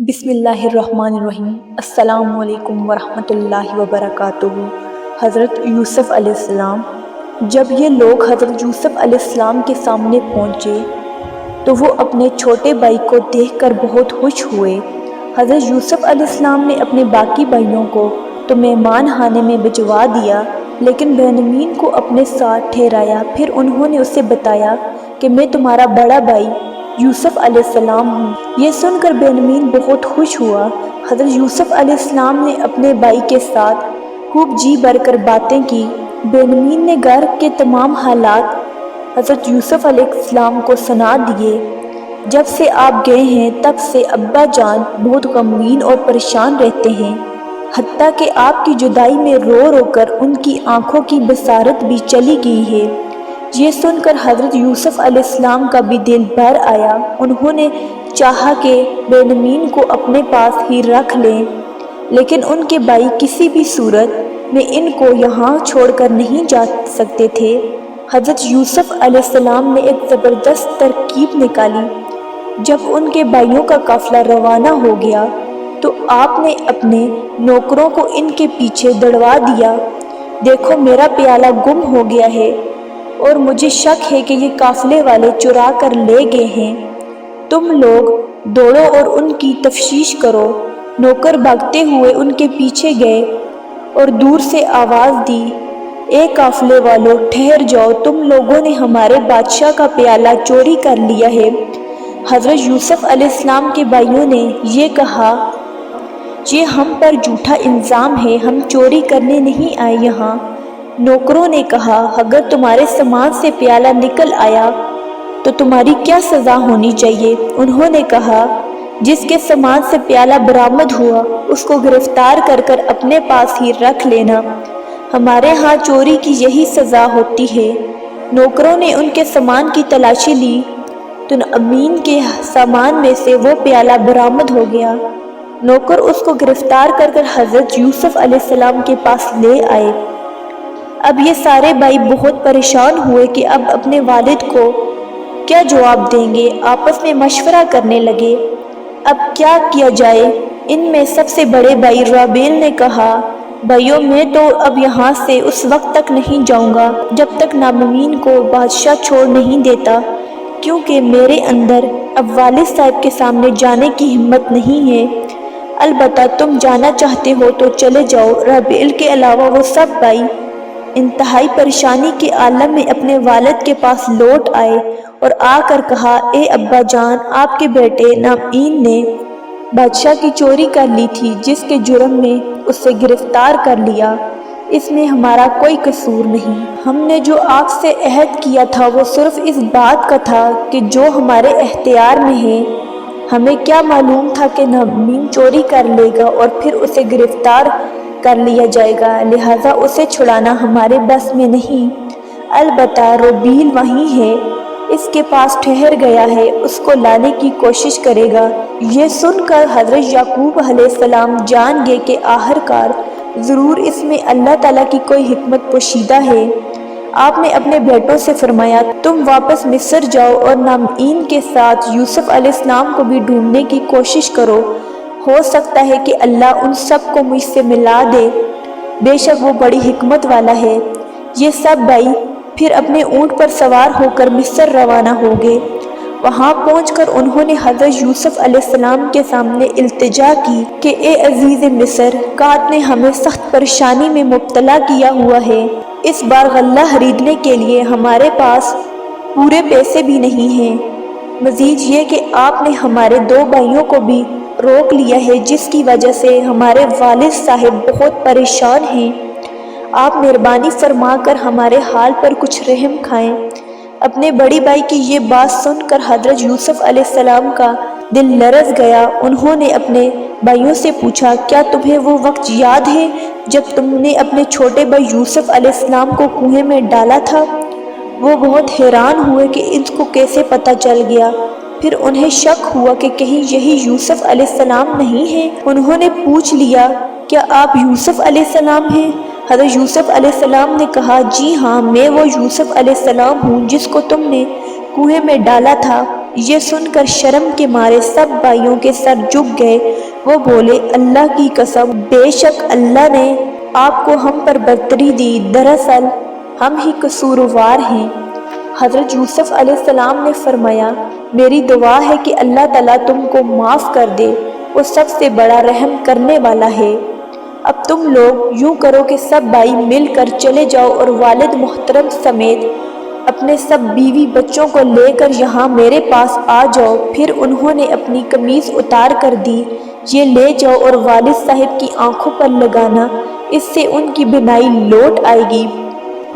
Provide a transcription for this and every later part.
بسم اللہ الرحمن الرحیم۔ السلام علیکم ورحمۃ اللہ وبرکاتہ۔ حضرت یوسف علیہ السلام۔ جب یہ لوگ حضرت یوسف علیہ السلام کے سامنے پہنچے تو وہ اپنے چھوٹے بھائی کو دیکھ کر بہت خوش ہوئے۔ حضرت یوسف علیہ السلام نے اپنے باقی بھائیوں کو تو مہمان خانے میں بھجوا دیا، لیکن بنیامین کو اپنے ساتھ ٹھہرایا۔ پھر انہوں نے اسے بتایا کہ میں تمہارا بڑا بھائی یوسف علیہ السلام ہوں۔ یہ سن کر بنیامین بہت خوش ہوا۔ حضرت یوسف علیہ السلام نے اپنے بھائی کے ساتھ خوب جی بھر کر باتیں کی۔ بنیامین نے گھر کے تمام حالات حضرت یوسف علیہ السلام کو سنا دیے۔ جب سے آپ گئے ہیں تب سے ابا جان بہت غمگین اور پریشان رہتے ہیں، حتیٰ کہ آپ کی جدائی میں رو رو کر ان کی آنکھوں کی بصارت بھی چلی گئی ہے۔ یہ سن کر حضرت یوسف علیہ السلام کا بھی دل بھر آیا۔ انہوں نے چاہا کہ بنیامین کو اپنے پاس ہی رکھ لیں، لیکن ان کے بھائی کسی بھی صورت میں ان کو یہاں چھوڑ کر نہیں جا سکتے تھے۔ حضرت یوسف علیہ السلام نے ایک زبردست ترکیب نکالی۔ جب ان کے بھائیوں کا قافلہ روانہ ہو گیا تو آپ نے اپنے نوکروں کو ان کے پیچھے دوڑوا دیا۔ دیکھو، میرا پیالہ گم ہو گیا ہے اور مجھے شک ہے کہ یہ قافلے والے چرا کر لے گئے ہیں۔ تم لوگ دوڑو اور ان کی تفتیش کرو۔ نوکر بھاگتے ہوئے ان کے پیچھے گئے اور دور سے آواز دی، اے قافلے والو، ٹھہر جاؤ، تم لوگوں نے ہمارے بادشاہ کا پیالہ چوری کر لیا ہے۔ حضرت یوسف علیہ السلام کے بھائیوں نے یہ کہا، یہ ہم پر جھوٹا الزام ہے، ہم چوری کرنے نہیں آئے یہاں۔ نوکروں نے کہا، اگر تمہارے سامان سے پیالہ نکل آیا تو تمہاری کیا سزا ہونی چاہیے؟ انہوں نے کہا، جس کے سامان سے پیالہ برآمد ہوا اس کو گرفتار کر اپنے پاس ہی رکھ لینا، ہمارے ہاں چوری کی یہی سزا ہوتی ہے۔ نوکروں نے ان کے سامان کی تلاشی لی تو امین کے سامان میں سے وہ پیالہ برآمد ہو گیا۔ نوکر اس کو گرفتار کر حضرت یوسف علیہ السلام کے پاس لے آئے۔ اب یہ سارے بھائی بہت پریشان ہوئے کہ اب اپنے والد کو کیا جواب دیں گے۔ آپس میں مشورہ کرنے لگے، اب کیا کیا جائے؟ ان میں سب سے بڑے بھائی رابیل نے کہا، بھائیوں، میں تو اب یہاں سے اس وقت تک نہیں جاؤں گا جب تک بنیامین کو بادشاہ چھوڑ نہیں دیتا، کیونکہ میرے اندر اب والد صاحب کے سامنے جانے کی ہمت نہیں ہے۔ البتہ تم جانا چاہتے ہو تو چلے جاؤ۔ رابیل کے علاوہ وہ سب بھائی انتہائی پریشانی کے عالم میں اپنے والد کے پاس لوٹ آئے اور آ کر کہا، اے ابا جان، آپ کے بیٹے بنیامین نے بادشاہ کی چوری کر لی تھی، جس کے جرم میں اسے گرفتار کر لیا۔ اس میں ہمارا کوئی قصور نہیں۔ ہم نے جو آپ سے عہد کیا تھا وہ صرف اس بات کا تھا کہ جو ہمارے اختیار میں ہے۔ ہمیں کیا معلوم تھا کہ بنیامین چوری کر لے گا اور پھر اسے گرفتار کر لیا جائے گا، لہٰذا اسے چھڑانا ہمارے بس میں نہیں۔ البتہ رابیل وہیں ہے، اس کے پاس ٹھہر گیا ہے، اس کو لانے کی کوشش کرے گا۔ یہ سن کر حضرت یعقوب علیہ السلام جان گئے کہ آخرکار ضرور اس میں اللہ تعالیٰ کی کوئی حکمت پوشیدہ ہے۔ آپ نے اپنے بیٹوں سے فرمایا، تم واپس مصر جاؤ اور بنیامین کے ساتھ یوسف علیہ السلام کو بھی ڈھونڈنے کی کوشش کرو، ہو سکتا ہے کہ اللہ ان سب کو مجھ سے ملا دے، بے شک وہ بڑی حکمت والا ہے۔ یہ سب بھائی پھر اپنے اونٹ پر سوار ہو کر مصر روانہ ہو گئے۔ وہاں پہنچ کر انہوں نے حضرت یوسف علیہ السلام کے سامنے التجا کی کہ اے عزیز مصر، قحط نے ہمیں سخت پریشانی میں مبتلا کیا ہوا ہے۔ اس بار غلہ خریدنے کے لیے ہمارے پاس پورے پیسے بھی نہیں ہیں۔ مزید یہ کہ آپ نے ہمارے 2 بھائیوں کو بھی روک لیا ہے، جس کی وجہ سے ہمارے والد صاحب بہت پریشان ہیں۔ آپ مہربانی فرما کر ہمارے حال پر کچھ رحم کھائیں۔ اپنے بڑی بھائی کی یہ بات سن کر حضرت یوسف علیہ السلام کا دل لرز گیا۔ انہوں نے اپنے بھائیوں سے پوچھا، کیا تمہیں وہ وقت یاد ہے جب تم نے اپنے چھوٹے بھائی یوسف علیہ السلام کو کنویں میں ڈالا تھا؟ وہ بہت حیران ہوئے کہ ان کو کیسے پتہ چل گیا۔ پھر انہیں شک ہوا کہ کہیں یہی یوسف علیہ السلام نہیں ہیں۔ انہوں نے پوچھ لیا، کیا آپ یوسف علیہ السلام ہیں؟ حضرت یوسف علیہ السلام نے کہا، جی ہاں، میں وہ یوسف علیہ السلام ہوں جس کو تم نے کنویں میں ڈالا تھا۔ یہ سن کر شرم کے مارے سب بھائیوں کے سر جھک گئے۔ وہ بولے، اللہ کی قسم، بے شک اللہ نے آپ کو ہم پر برتری دی، دراصل ہم ہی قصوروار ہیں۔ حضرت یوسف علیہ السلام نے فرمایا، میری دعا ہے کہ اللہ تعالیٰ تم کو معاف کر دے، وہ سب سے بڑا رحم کرنے والا ہے۔ اب تم لوگ یوں کرو کہ سب بھائی مل کر چلے جاؤ اور والد محترم سمیت اپنے سب بیوی بچوں کو لے کر یہاں میرے پاس آ جاؤ۔ پھر انہوں نے اپنی قمیض اتار کر دی، یہ لے جاؤ اور والد صاحب کی آنکھوں پر لگانا، اس سے ان کی بینائی لوٹ آئے گی۔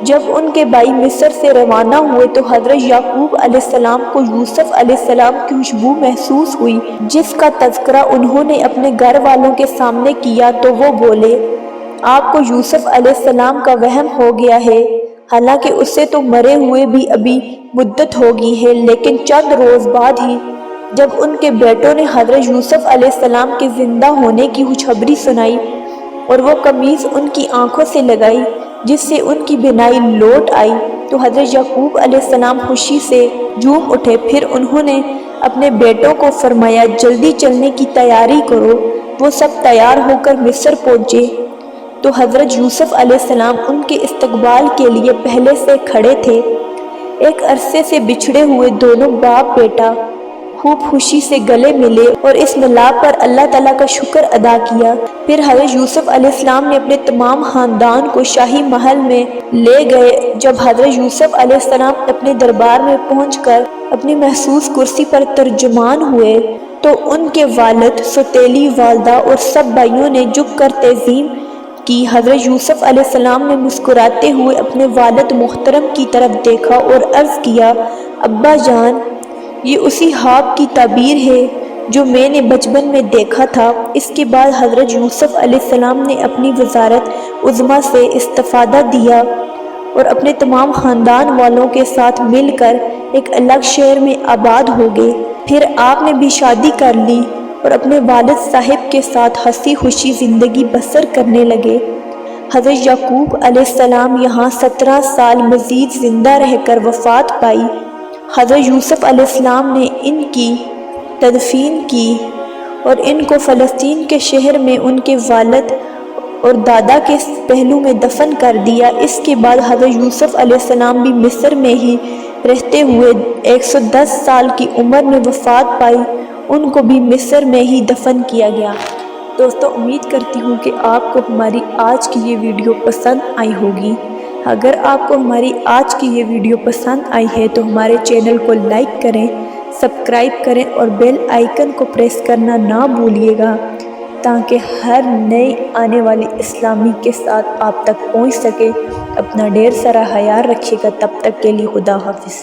جب ان کے بھائی مصر سے روانہ ہوئے تو حضرت یعقوب علیہ السلام کو یوسف علیہ السلام کی خوشبو محسوس ہوئی، جس کا تذکرہ انہوں نے اپنے گھر والوں کے سامنے کیا تو وہ بولے، آپ کو یوسف علیہ السلام کا وہم ہو گیا ہے، حالانکہ اسے تو مرے ہوئے بھی ابھی مدت ہو گئی ہے۔ لیکن چند روز بعد ہی جب ان کے بیٹوں نے حضرت یوسف علیہ السلام کے زندہ ہونے کی خوشخبری سنائی اور وہ قمیض ان کی آنکھوں سے لگائی جس سے ان کی بینائی لوٹ آئی تو حضرت یعقوب علیہ السلام خوشی سے جھوم اٹھے۔ پھر انہوں نے اپنے بیٹوں کو فرمایا، جلدی چلنے کی تیاری کرو۔ وہ سب تیار ہو کر مصر پہنچے تو حضرت یوسف علیہ السلام ان کے استقبال کے لیے پہلے سے کھڑے تھے۔ ایک عرصے سے بچھڑے ہوئے دونوں باپ بیٹا خوب خوشی سے گلے ملے اور اس ملاپ پر اللہ تعالیٰ کا شکر ادا کیا۔ پھر حضرت یوسف علیہ السلام نے اپنے تمام خاندان کو شاہی محل میں لے گئے۔ جب حضرت یوسف علیہ السلام اپنے دربار میں پہنچ کر اپنی محفوظ کرسی پر ترجمان ہوئے تو ان کے والد، سوتیلی والدہ اور سب بھائیوں نے جھک کر تعظیم کی۔ حضرت یوسف علیہ السلام نے مسکراتے ہوئے اپنے والد محترم کی طرف دیکھا اور عرض کیا، ابا جان، یہ اسی خواب کی تعبیر ہے جو میں نے بچپن میں دیکھا تھا۔ اس کے بعد حضرت یوسف علیہ السلام نے اپنی وزارت عظمیٰ سے استفادہ دیا اور اپنے تمام خاندان والوں کے ساتھ مل کر ایک الگ شہر میں آباد ہو گئے۔ پھر آپ نے بھی شادی کر لی اور اپنے والد صاحب کے ساتھ ہنسی خوشی زندگی بسر کرنے لگے۔ حضرت یعقوب علیہ السلام یہاں 17 سال مزید زندہ رہ کر وفات پائی۔ حضرت یوسف علیہ السلام نے ان کی تدفین کی اور ان کو فلسطین کے شہر میں ان کے والد اور دادا کے پہلو میں دفن کر دیا۔ اس کے بعد حضرت یوسف علیہ السلام بھی مصر میں ہی رہتے ہوئے 110 سال کی عمر میں وفات پائی، ان کو بھی مصر میں ہی دفن کیا گیا۔ دوستو، امید کرتی ہوں کہ آپ کو ہماری آج کی یہ ویڈیو پسند آئی ہوگی۔ اگر آپ کو ہماری آج کی یہ ویڈیو پسند آئی ہے تو ہمارے چینل کو لائک کریں، سبسکرائب کریں اور بیل آئیکن کو پریس کرنا نہ بھولیے گا تاکہ ہر نئی آنے والی اسلامی کے ساتھ آپ تک پہنچ سکے۔ اپنا ڈھیر سارا خیال رکھیے گا، تب تک کے لیے خدا حافظ۔